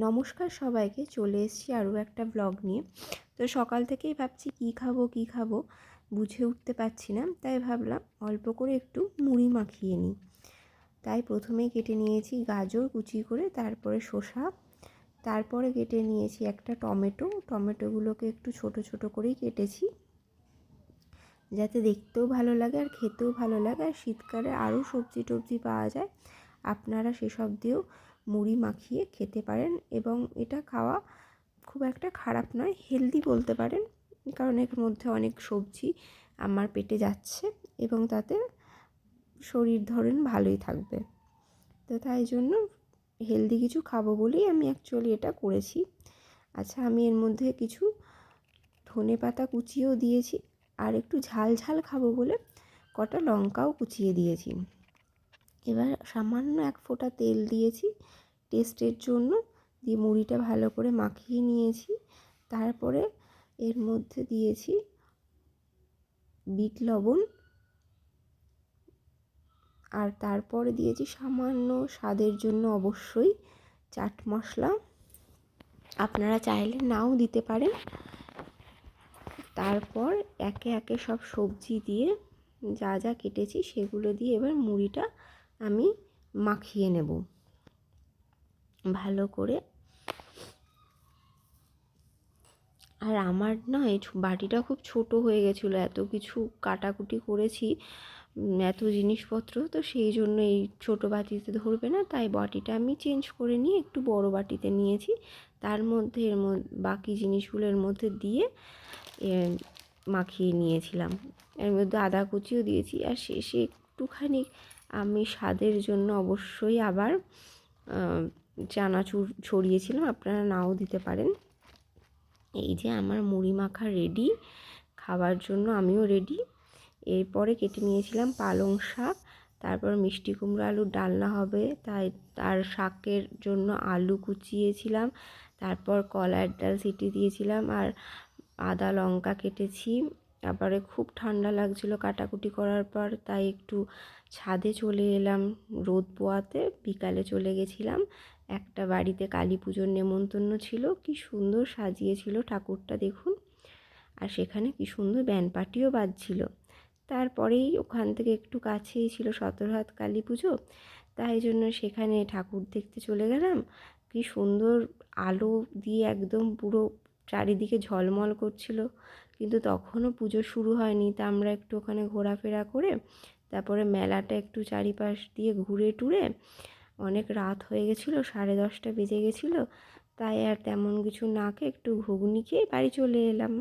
নমস্কার সবাইকে, চলে এসেছি আরও একটা ব্লগ নিয়ে। তো সকাল থেকেই ভাবছি কী খাবো বুঝে উঠতে পারছি না, তাই ভাবলাম অল্প করে একটু মুড়ি মাখিয়ে নিই। তাই প্রথমেই কেটে নিয়েছি গাজর কুচি করে, তারপরে শসা, তারপরে কেটে নিয়েছি একটা টমেটোগুলোকে একটু ছোট ছোট করেই কেটেছি, যাতে দেখতেও ভালো লাগে আর খেতেও ভালো লাগে। আর শীতকালে আরও সবজি টবজি পাওয়া যায়, আপনারা সেসব দিয়েও মুড়ি মাখিয়ে খেতে পারেন এবং এটা খাওয়া খুব একটা খারাপ নয়, হেলদি বলতে পারেন, কারণ এর মধ্যে অনেক সবজি আমার পেটে যাচ্ছে এবং তাতে শরীর ধরেন ভালোই থাকবে। তো তাই জন্য হেলদি কিছু খাবো বলেই আমি অ্যাকচুয়ালি এটা করেছি। আচ্ছা, আমি এর মধ্যে কিছু ধনেপাতা কুচিয়েও দিয়েছি, আর একটু ঝাল ঝাল খাবো বলে কটা লঙ্কাও কুচিয়ে দিয়েছি। এবার সামান্য এক ফোঁটা তেল দিয়েছি টেস্টের জন্য, দিয়ে মুড়িটা ভালো করে মাখিয়ে নিয়েছি। তারপরে এর মধ্যে দিয়েছি বিট লবণ, আর তারপরে দিয়েছি সামান্য স্বাদের জন্য অবশ্যই চাট মশলা, আপনারা চাইলে নাও দিতে পারেন। তারপর একে একে সব সবজি দিয়ে যা যা কেটেছি সেগুলো দিয়ে এবার মুড়িটা আমি মাখিয়ে নেব ভালো করে। আর আমার না এই বাটিটা খুব ছোট হয়ে গেছিলো, এত কিছু কাটাকুটি করেছি, এত জিনিসপত্র, তো সেই জন্য এই ছোটো বাটিতে ধরবে না, তাই বাটিটা আমি চেঞ্জ করে নিয়ে একটু বড় বাটিতে নিয়েছি। তার মধ্যে বাকি জিনিসগুলো এর মধ্যে দিয়ে মাখিয়ে নিয়েছিলাম। এর মধ্যে আদা কুচিও দিয়েছি, আর শেষে একটুখানি আমি স্বাদের জন্য অবশ্যই আবার চানাচুর ছড়িয়েছিলাম, আপনারা নাও দিতে পারেন। এই যে আমার মুড়ি মাখা রেডি, খাবার জন্য আমিও রেডি। এরপরে কেটে নিয়েছিলাম পালং শাক, তারপর মিষ্টি কুমড়ো আলুর ডালনা হবে, তাই তার শাকের জন্য আলু কুচিয়েছিলাম, তারপর কলার ডাল সিটি দিয়েছিলাম, আর আদা লঙ্কা কেটেছি। তারপরে খুব ঠান্ডা লাগছিল কাটাকুটি করার পর, তাই একটু ছাদে চলে এলাম রোদ পোয়াতে। বিকালে চলে গেছিলাম একটা বাড়িতে, কালী পুজোর নেমন্তন্ন ছিল, কি সুন্দর সাজিয়েছিল ঠাকুরটা দেখুন, আর সেখানে কি সুন্দর ব্যান্ড পার্টিও বাজছিল। তারপরেই ওখান থেকে একটু কাছেই ছিল সতেরোহাত কালী পুজো, তাই জন্য সেখানে ঠাকুর দেখতে চলে গেলাম। কি সুন্দর আলো দিয়ে একদম পুরো চারিদিকে ঝলমল করছিল, কিন্তু তখনও পুজো শুরু হয়নি। তা আমরা একটু ওখানে ঘোরাফেরা করে তারপরে মেলাটা একটু চারিপাশ দিয়ে ঘুরে টুরে অনেক রাত হয়ে গেছিলো, 10:30 বেজে গেছিলো, তাই আর তেমন কিছু না খেয়ে একটু ঘুগনি খেয়ে বাড়ি চলে এলাম।